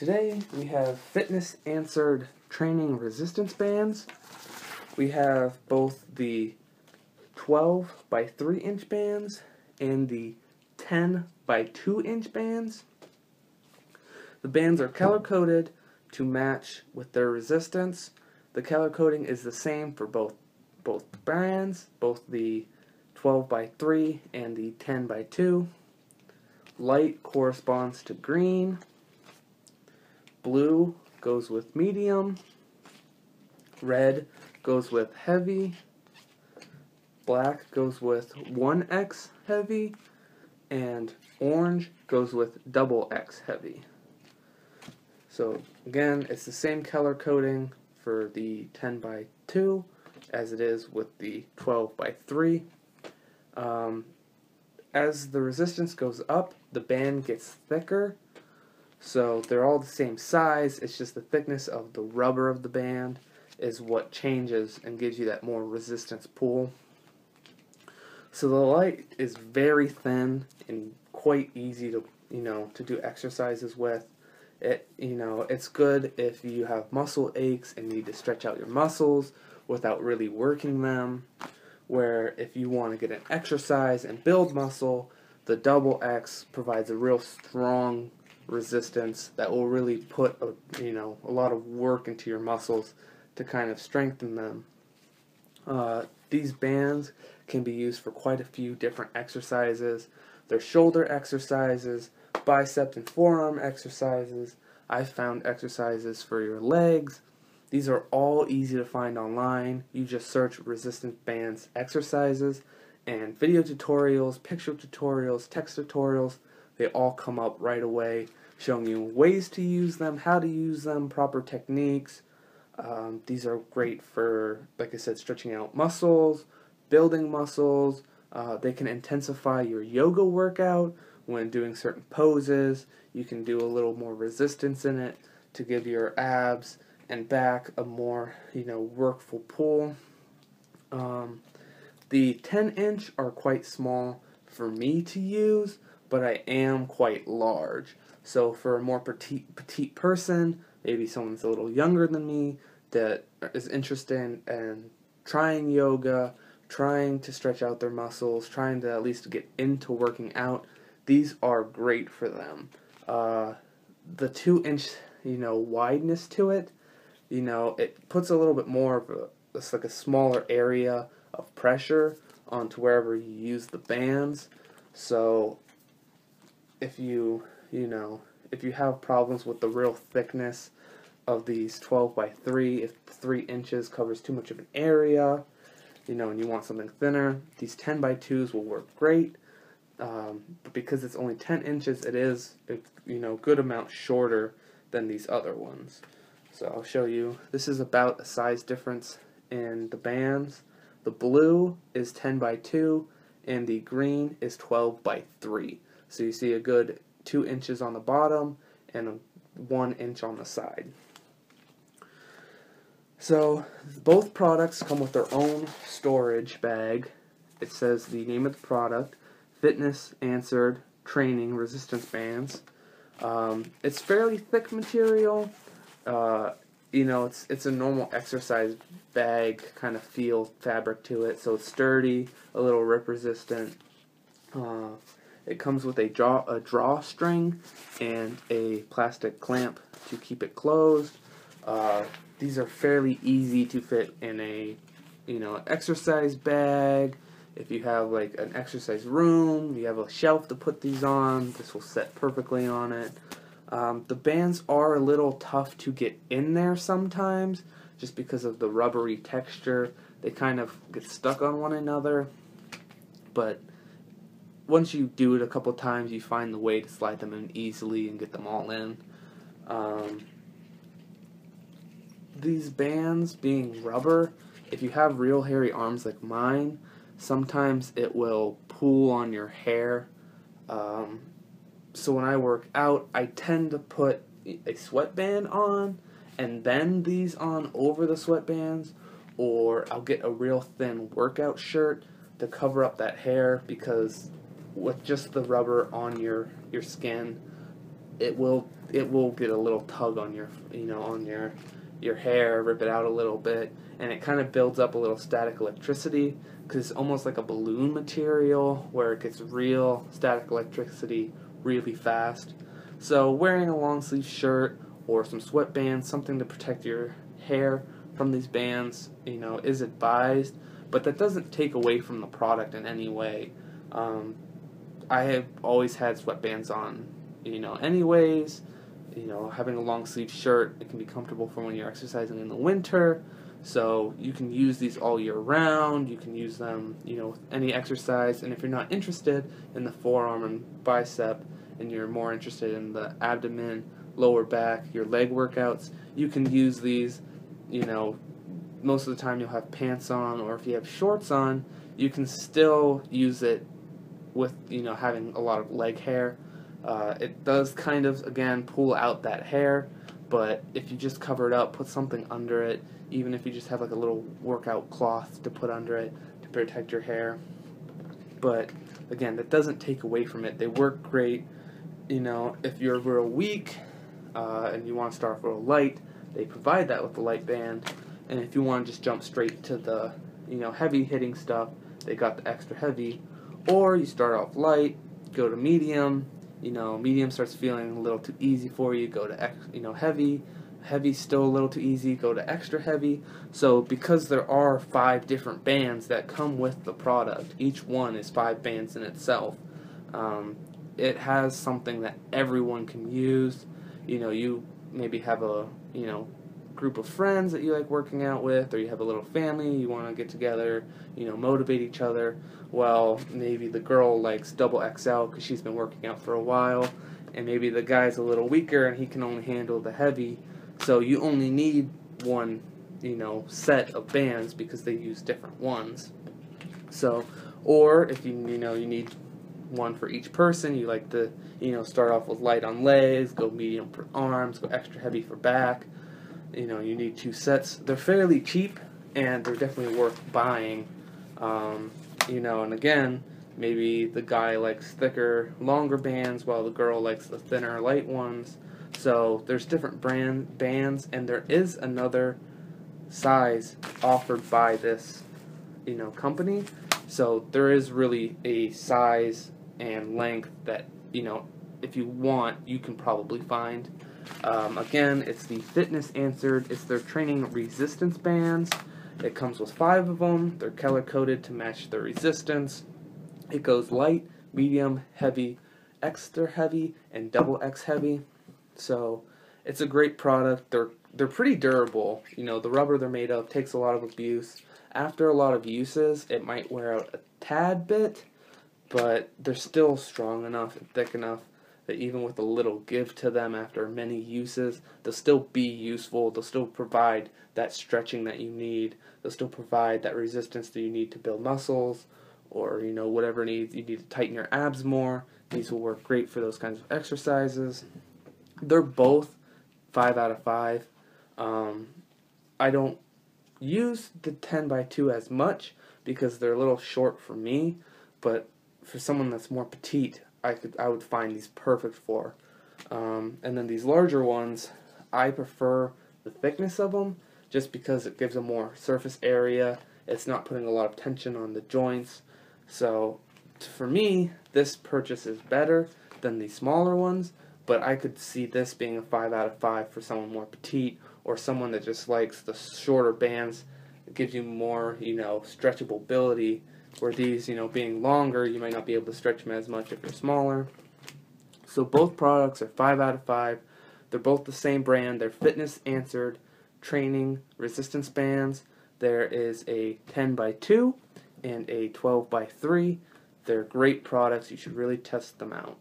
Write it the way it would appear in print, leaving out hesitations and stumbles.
Today we have fitness answered training resistance bands. We have both the 12 by 3 inch bands and the 10 by 2 inch bands. The bands are color coded to match with their resistance. The color coding is the same for both brands, both the 12 by 3 and the 10 by 2. Light corresponds to green. Blue goes with medium. Red goes with heavy. Black goes with 1X heavy. And orange goes with double X heavy. So again, it's the same color coding for the 10 by 2 as it is with the 12 by 3. As the resistance goes up, the band gets thicker. So they're all the same size, it's just the thickness of the rubber of the band is what changes and gives you that more resistance pull. So the light is very thin and quite easy to do exercises with. It's good if you have muscle aches and need to stretch out your muscles without really working them. Where if you want to get an exercise and build muscle, the double X provides a real strong resistance that will really put a lot of work into your muscles to kind of strengthen them. These bands can be used for quite a few different exercises. They're shoulder exercises, bicep and forearm exercises. I've found exercises for your legs. These are all easy to find online. You just search resistance bands exercises and video tutorials, picture tutorials, text tutorials. They all come up right away showing you ways to use them, how to use them, proper techniques. These are great for, like I said, stretching out muscles, building muscles. They can intensify your yoga workout when doing certain poses. You can do a little more resistance in it to give your abs and back a more, workful pull. The 10-inch are quite small for me to use, but I am quite large. So for a more petite person, maybe someone's a little younger than me that is interested in trying yoga, trying to stretch out their muscles, trying to at least get into working out, these are great for them. The 2-inch, wideness to it, it puts a little bit more of it's like a smaller area of pressure onto wherever you use the bands. So if you have problems with the real thickness of these 12 by 3, if 3 inches covers too much of an area, and you want something thinner, these 10 by 2s will work great. But because it's only 10 inches, it is a good amount shorter than these other ones. So I'll show you. This is about a size difference in the bands. The blue is 10 by 2 and the green is 12 by 3. So you see a good 2 inches on the bottom and 1 inch on the side. So both products come with their own storage bag. It says the name of the product, Fitness Answered Training Resistance Bands. It's fairly thick material. It's a normal exercise bag kind of feel fabric to it, so it's sturdy, a little rip resistant. It comes with a drawstring and a plastic clamp to keep it closed. These are fairly easy to fit in a exercise bag. If you have like an exercise room, you have a shelf to put these on, this will set perfectly on it. The bands are a little tough to get in there sometimes, just because of the rubbery texture. They kind of get stuck on one another, but once you do it a couple times, you find the way to slide them in easily and get them all in. These bands being rubber, if you have real hairy arms like mine, sometimes it will pull on your hair. So when I work out, I tend to put a sweatband on and then these on over the sweatbands, or I'll get a real thin workout shirt to cover up that hair, because with just the rubber on your skin, it will get a little tug on your on your hair, rip it out a little bit, and it kind of builds up a little static electricity because it's almost like a balloon material where it gets real static electricity really fast. So wearing a long sleeve shirt or some sweatbands, something to protect your hair from these bands, is advised, but that doesn't take away from the product in any way. I have always had sweatbands on, anyways. Having a long sleeve shirt, it can be comfortable for when you're exercising in the winter. So you can use these all year round. You can use them, with any exercise. And if you're not interested in the forearm and bicep, and you're more interested in the abdomen, lower back, your leg workouts, you can use these, most of the time you'll have pants on, or if you have shorts on, you can still use it with, having a lot of leg hair. It does kind of, again, pull out that hair, but if you just cover it up, put something under it, even if you just have like a little workout cloth to put under it to protect your hair. But again, that doesn't take away from it. They work great. If you're real weak and you want to start off real light, they provide that with the light band. And if you want to just jump straight to the heavy hitting stuff, they got the extra heavy. Or you start off light, go to medium. Medium starts feeling a little too easy for you, go to heavy. Heavy still a little too easy, go to extra heavy. So because there are 5 different bands that come with the product, each one is 5 bands in itself. It has something that everyone can use. You maybe have a group of friends that you like working out with, or you have a little family, you want to get together, motivate each other. Well, maybe the girl likes double XL because she's been working out for a while, and maybe the guy's a little weaker and he can only handle the heavy. So you only need one, set of bands because they use different ones. So, or if you need one for each person, you like to, start off with light on legs, go medium for arms, go extra heavy for back. You need 2 sets. They're fairly cheap, and they're definitely worth buying. And again, maybe the guy likes thicker, longer bands, while the girl likes the thinner, light ones. So there's different bands, and there is another size offered by this, company. So there is really a size and length that, if you want, you can probably find. Again, it's the Fitness Answered. It's their training resistance bands. It comes with 5 of them. They're color-coded to match the resistance. It goes light, medium, heavy, extra heavy, and double X heavy. So it's a great product. They're pretty durable. The rubber they're made of takes a lot of abuse. After a lot of uses, it might wear out a tad bit, but they're still strong enough and thick enough that even with a little give to them after many uses, they'll still be useful. They'll still provide that stretching that you need. They'll still provide that resistance that you need to build muscles, or whatever needs you need to tighten your abs more. These will work great for those kinds of exercises. They're both 5 out of 5. I don't use the 10x2 as much because they're a little short for me, but for someone that's more petite, I would find these perfect for. And then these larger ones, I prefer the thickness of them just because it gives them more surface area. It's not putting a lot of tension on the joints. So for me, this purchase is better than the smaller ones, but I could see this being a 5 out of 5 for someone more petite or someone that just likes the shorter bands. It gives you more, stretchable ability, where these, being longer, you might not be able to stretch them as much if you're smaller. So both products are 5 out of 5. They're both the same brand. They're Fitness Answered training resistance bands. There is a 10x2 and a 12x3. They're great products. You should really test them out.